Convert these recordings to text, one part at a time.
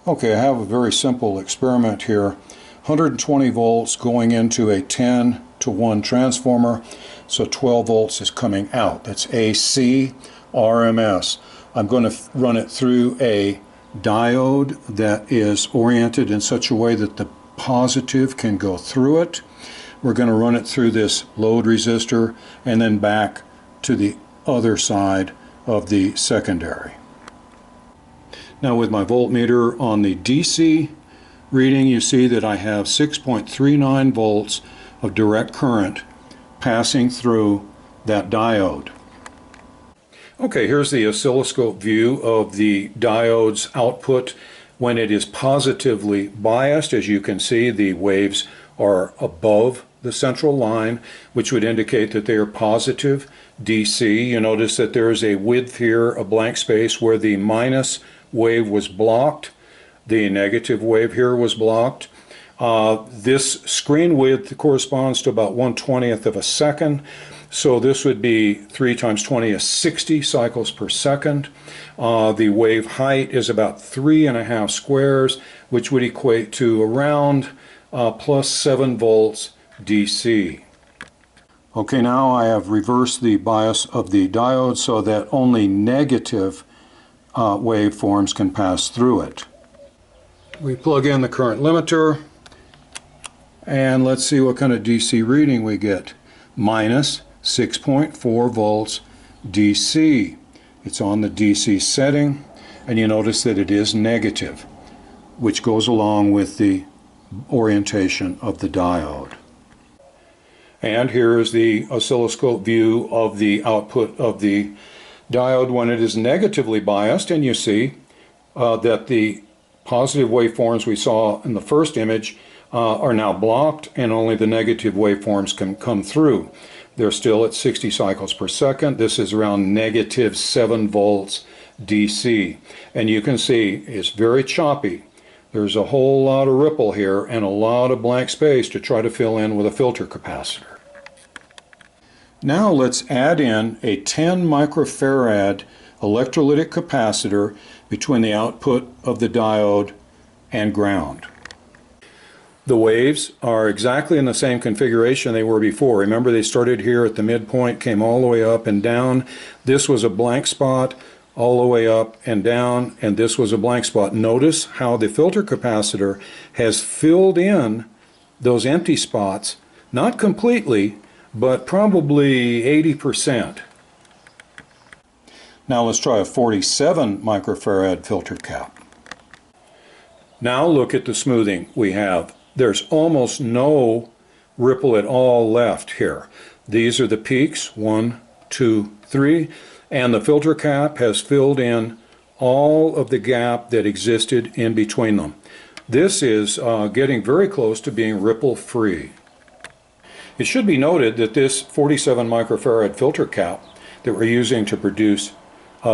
Okay, I have a very simple experiment here. 120 volts going into a 10 to 1 transformer, so 12 volts is coming out. That's AC RMS. I'm going to run it through a diode that is oriented in such a way that the positive can go through it. We're going to run it through this load resistor and then back to the other side of the secondary. Now with my voltmeter on the DC reading, you see that I have 6.39 volts of direct current passing through that diode. Okay, here's the oscilloscope view of the diode's output when it is positively biased. As you can see, the waves are above the central line, which would indicate that they are positive DC. You notice that there is a width here, a blank space, where the minus wave was blocked. The negative wave here was blocked. This screen width corresponds to about 1/20th of a second. So this would be 3 times 20 is 60 cycles per second. The wave height is about 3.5 squares, which would equate to around plus 7 volts DC. Okay, now I have reversed the bias of the diode so that only negative waveforms can pass through it. We plug in the current limiter and let's see what kind of DC reading we get. Minus 6.4 volts DC. It's on the DC setting, and you notice that it is negative, which goes along with the orientation of the diode. And here is the oscilloscope view of the output of the diode when it is negatively biased, and you see that the positive waveforms we saw in the first image are now blocked, and only the negative waveforms can come through. They're still at 60 cycles per second. This is around negative 7 volts DC. And you can see it's very choppy. There's a whole lot of ripple here and a lot of blank space to try to fill in with a filter capacitor. Now let's add in a 10 microfarad electrolytic capacitor between the output of the diode and ground. The waves are exactly in the same configuration they were before. Remember, they started here at the midpoint, came all the way up and down. This was a blank spot all the way up and down, and this was a blank spot. Notice how the filter capacitor has filled in those empty spots, not completely, but probably 80%. Now let's try a 47 microfarad filter cap. Now look at the smoothing we have. There's almost no ripple at all left here. These are the peaks, 1, 2, 3, and the filter cap has filled in all of the gap that existed in between them. This is getting very close to being ripple free. It should be noted that this 47 microfarad filter cap that we're using to produce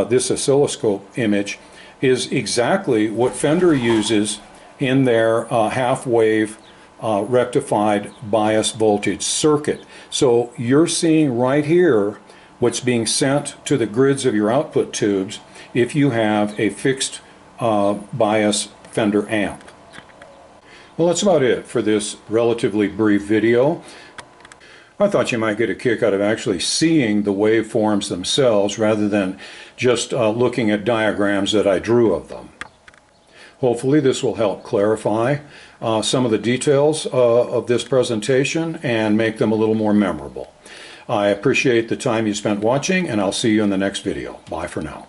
this oscilloscope image is exactly what Fender uses in their half-wave rectified bias voltage circuit. So you're seeing right here what's being sent to the grids of your output tubes if you have a fixed bias Fender amp. Well, that's about it for this relatively brief video. I thought you might get a kick out of actually seeing the waveforms themselves rather than just looking at diagrams that I drew of them. Hopefully this will help clarify some of the details of this presentation and make them a little more memorable. I appreciate the time you spent watching, and I'll see you in the next video. Bye for now.